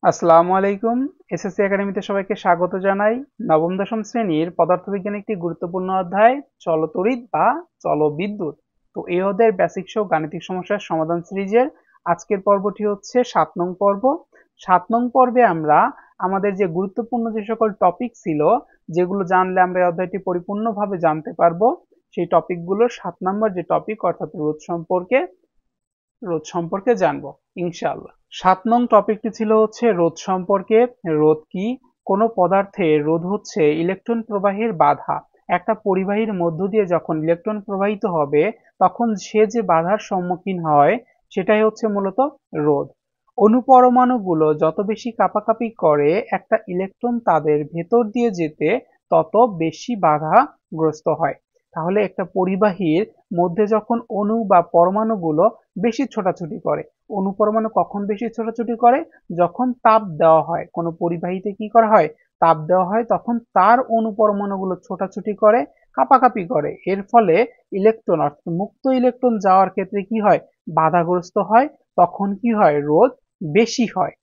আসসালামু আলাইকুম। এসএসসি একাডেমিতে সবাইকে স্বাগত জানাই। নবম দশম শ্রেণীর পদার্থবিজ্ঞানের একটি গুরুত্বপূর্ণ অধ্যায় চলতড়িৎ বা চলবিদ্যুৎ। তো এই অধ্যায়ের বেসিক সহ গাণিতিক সমস্যার সমাধান সিরিজের আজকের পর্বটি হচ্ছে 7 নং পর্ব। 7 নং পর্বে আমরা আমাদের যে গুরুত্বপূর্ণ যে সকল টপিক ছিল, যেগুলো জানলে আমরা এই অধ্যায়টি পরিপূর্ণভাবে জানতে পারবো, সেই টপিকগুলোর 7 নম্বর যে টপিক অর্থাৎ রোধ সম্পর্কে জানবো ইনশাআল্লাহ। 7 নং টপিকটি ছিল হচ্ছে রোধ সম্পর্কে। রোধ কি? কোনো পদার্থে রোধ হচ্ছে ইলেকট্রন প্রবাহের বাধা। একটা পরিবাহীর মধ্য দিয়ে যখন ইলেকট্রন প্রবাহিত হবে তখন সে যে বাধার সম্মুখীন হয় সেটাই হচ্ছে মূলত রোধ। অণুপরমাণুগুলো যত বেশি কাঁপাকাঁপি করে একটা ইলেকট্রন তাদের ভেতর দিয়ে যেতে তত বেশি বাধাগ্রস্ত হয়। তাহলে একটা পরিবাহীর মধ্যে যখন অণু বা পরমাণুগুলো বেশি ছোটাছুটি করে, অণুপরমাণু কখন বেশি ছোটাছুটি করে? যখন তাপ দেওয়া হয়। কোনো পরিবাহীতে কি করা হয়? তাপ দেওয়া হয়, তখন তার অণুপরমাণুগুলো ছোটাছুটি করে, কাঁপাকাঁপি করে। এর ফলে ইলেকট্রন অর্থাৎ মুক্ত ইলেকট্রন যাওয়ার ক্ষেত্রে কি হয়? বাধাগ্রস্ত হয়। তখন কি হয়? রোধ বেশি হয়।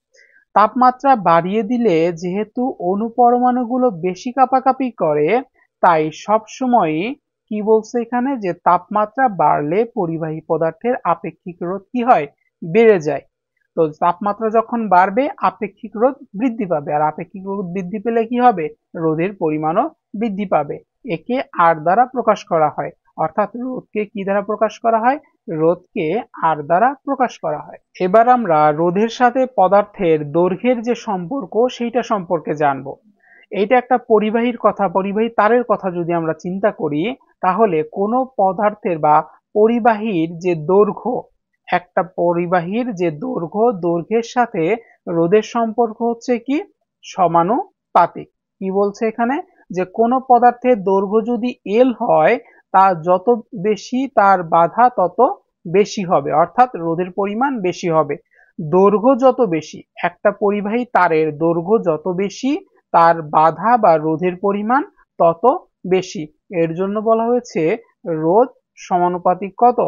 তাপমাত্রা বাড়িয়ে দিলে যেহেতু অণুপরমাণুগুলো বেশি কাঁপাকাঁপি করে, তাই সবসময়ই কি বলছে এখানে, যে তাপমাত্রা বাড়লে পরিবাহী পদার্থের আপেক্ষিক রোধ কি হয়? বেড়ে যায়। তো তাপমাত্রা যখন বাড়বে আপেক্ষিক রোধ বৃদ্ধি পাবে, আর আপেক্ষিক রোধ বৃদ্ধি পেলে কি হবে? রোধের পরিমাণও বৃদ্ধি পাবে। একে আর দ্বারা প্রকাশ করা হয়। অর্থাৎ রোধকে কি দ্বারা প্রকাশ করা হয়? রোধকে আর দ্বারা প্রকাশ করা হয়। এবার আমরা রোধের সাথে পদার্থের দৈর্ঘ্যের যে সম্পর্ক সেইটা সম্পর্কে জানবো। এইটা একটা পরিবাহীর কথা, পরিবাহী তারের কথা যদি আমরা চিন্তা করি, তাহলে কোনো পদার্থের বা পরিবাহীর যে দৈর্ঘ্য, একটা পরিবাহীর যে দৈর্ঘ্যের সাথে রোধের সম্পর্ক হচ্ছে কি? সমানুপাতিক। কি বলছে এখানে? যে কোনো পদার্থের দৈর্ঘ্য যদি এল হয়, তা যত বেশি তার বাধা তত বেশি হবে, অর্থাৎ রোধের পরিমাণ বেশি হবে। দৈর্ঘ্য যত বেশি, একটা পরিবাহী তারের দৈর্ঘ্য যত বেশি, তার বাধা বা রোধের পরিমাণ তত বেশি। এর জন্য বলা হয়েছে রোধ সমানুপাতিক কত?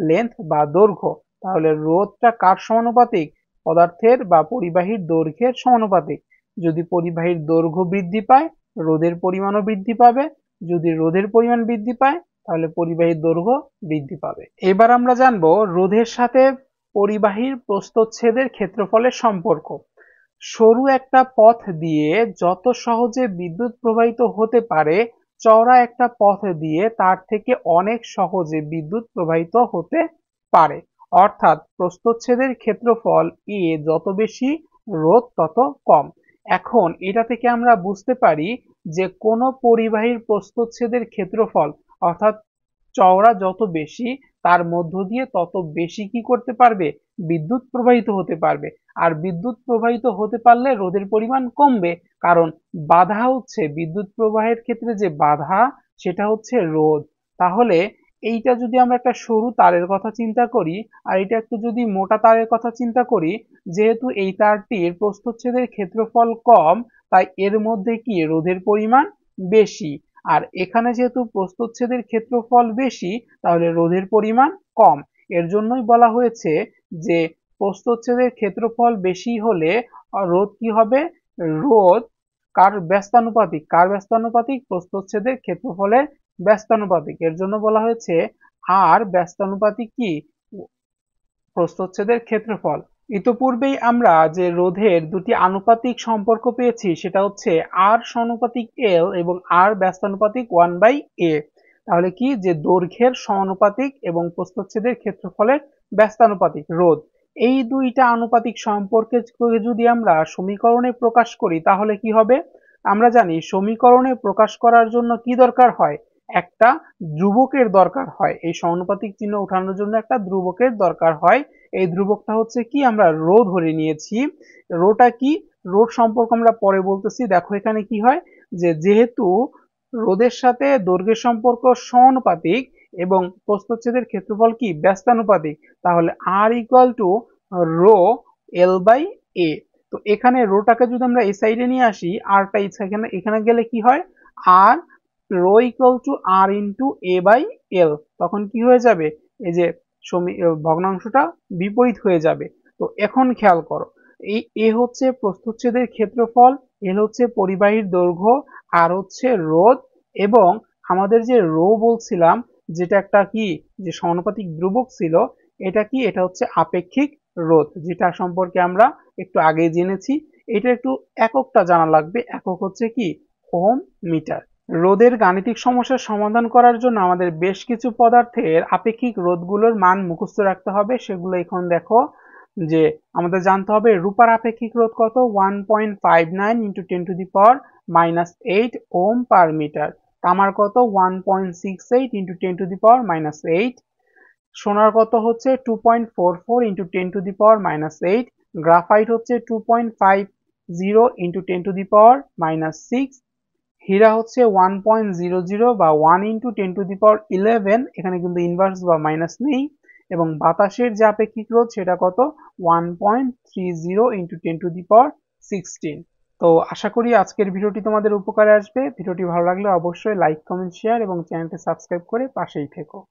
লেন্থ বা দৈর্ঘ্য। তাহলে রোধটা কার সমানুপাতিক? পদার্থের বা পরিবাহীর দৈর্ঘ্যের সমানুপাতিক। যদি পরিবাহীর দৈর্ঘ্য বৃদ্ধি পায়, রোধের পরিমাণও বৃদ্ধি পাবে। যদি রোধের পরিমাণ বৃদ্ধি পায়, তাহলে পরিবাহীর দৈর্ঘ্য বৃদ্ধি পাবে। এবার আমরা জানবো রোধের সাথে পরিবাহীর প্রস্থচ্ছেদের ক্ষেত্রফলের সম্পর্ক। সরু একটা পথ দিয়ে যত সহজে বিদ্যুৎ প্রবাহিত হতে পারে, চওড়া একটা পথ দিয়ে তার থেকে অনেক সহজে বিদ্যুৎ প্রবাহিত হতে পারে। অর্থাৎ প্রস্থচ্ছেদের ক্ষেত্রফল এ যত বেশি, রোধ তত কম। এখন এটা থেকে আমরা বুঝতে পারি যে কোনো পরিবাহীর প্রস্থচ্ছেদের ক্ষেত্রফল অর্থাৎ চওড়া যত বেশি, তার মধ্য দিয়ে তত বেশি কি করতে পারবে? বিদ্যুৎ প্রবাহিত হতে পারবে। আর বিদ্যুৎ প্রবাহিত হতে পারলে রোধের পরিমাণ কমবে, কারণ বাধা হচ্ছে বিদ্যুৎ প্রবাহের ক্ষেত্রে যে বাধা, সেটা হচ্ছে রোধ। তাহলে এইটা যদি আমরা একটা সরু তারের কথা চিন্তা করি, আর এটা একটু যদি মোটা তারের কথা চিন্তা করি, যেহেতু এই তারটির প্রস্থচ্ছেদের ক্ষেত্রফল কম, তাই এর মধ্যে কি রোধের পরিমাণ বেশি। আর এখানে যেহেতু প্রস্থচ্ছেদের ক্ষেত্রফল বেশি, তাহলে রোধের পরিমাণ কম। এর জন্যই বলা হয়েছে যে প্রস্থচ্ছেদের ক্ষেত্রফল বেশি হলে রোধ কি হবে? রোধ কার ব্যস্তানুপাতিক? কার ব্যস্তানুপাতিক? প্রস্থচ্ছেদের ক্ষেত্রফলের ব্যস্তানুপাতিক। এর জন্য বলা হয়েছে আর ব্যস্তানুপাতিক কি? প্রস্থচ্ছেদের ক্ষেত্রফল। ইতোপূর্বেই আমরা যে রোধের দুটি আনুপাতিক সম্পর্ক পেয়েছি, সেটা হচ্ছে আর সমানুপাতিক এল এবং আর ব্যস্তানুপাতিক 1/a। তাহলে কি? যে দৈর্ঘ্যের সমানুপাতিক এবং প্রস্থচ্ছেদের ক্ষেত্রফলের ব্যস্তানুপাতিক রোধ, এই দুইটা আনুপাতিক সম্পর্কে যদি আমরা সমীকরণে প্রকাশ করি, তাহলে কি হবে? আমরা জানি সমীকরণে প্রকাশ করার জন্য কি দরকার হয়? একটা ধ্রুবকের দরকার হয়। এই সমানুপাতিক চিহ্ন ওঠানোর জন্য একটা ধ্রুবকের দরকার হয়। এই ধ্রুবকটা হচ্ছে কি? আমরা রো ধরে নিয়েছি। রোটা কি? রোধ সম্পর্ক আমরা পরে বলতেছি। দেখো এখানে কি হয়, যে যেহেতু রোধের সাথে দৈর্ঘ্যের সম্পর্ক সমানুপাতিক এবং প্রস্থচ্ছেদের ক্ষেত্রফল কি? ব্যস্তানুপাতিক, তাহলে R equal to rho L by A. তো এখানে রোটাকে যদি আমরা এই সাইডে নিয়ে আসি, আরটা এখানে এখানে গেলে কি হয়? আর rho equal to R into A by L. তখন কি হয়ে যাবে? এই যে ভগ্নাংশটা বিপরীত হয়ে যাবে। তো এখন খেয়াল করো, এ হচ্ছে প্রস্থচ্ছেদের ক্ষেত্রফল, এল হচ্ছে পরিবাহীর দৈর্ঘ্য, আর হচ্ছে রোধ, এবং আমাদের যে রো বলছিলাম যেটা একটা কি যে সমানুপাতিক ধ্রুবক ছিল, এটা কি, এটা হচ্ছে আপেক্ষিক রোধ, যেটা সম্পর্কে আমরা একটু আগে জেনেছি। এটা একটু এককটা জানা লাগবে, একক হচ্ছে কি ওহম মিটার। রোধের গাণিতিক সমস্যার সমাধান করার জন্য আমাদের বেশ কিছু পদার্থের আপেক্ষিক রোধগুলোর মান মুখস্থ রাখতে হবে, সেগুলো এখন দেখো। যে আমাদের জানতে হবে রূপার আপেক্ষিক রোধ কত, 1.59 ইন্টু 10⁻⁻8 ওহম পার মিটার। তামার কত, 1.68 ইন্টু 10⁻⁻8। সোনার কত হচ্ছে 2.44 ইন্টু 10⁻⁻8। গ্রাফাইট হচ্ছে 2.50 ইন্টু 10⁻⁻6। হীরা হচ্ছে 1.00 বা 1 ইন্টু 10⁻11, এখানে কিন্তু ইনভার্স বা মাইনাস নেই। এবং বাতাসের যে আপেক্ষিক রোধ সেটা কত, 1.30 ইন্টু 10⁻16। তো আশা করি আজকের ভিডিওটি তোমাদের উপকারে আসবে। ভিডিওটি ভালো লাগলে অবশ্যই লাইক, কমেন্ট, শেয়ার এবং চ্যানেলটি সাবস্ক্রাইব করে পাশেই থেকো।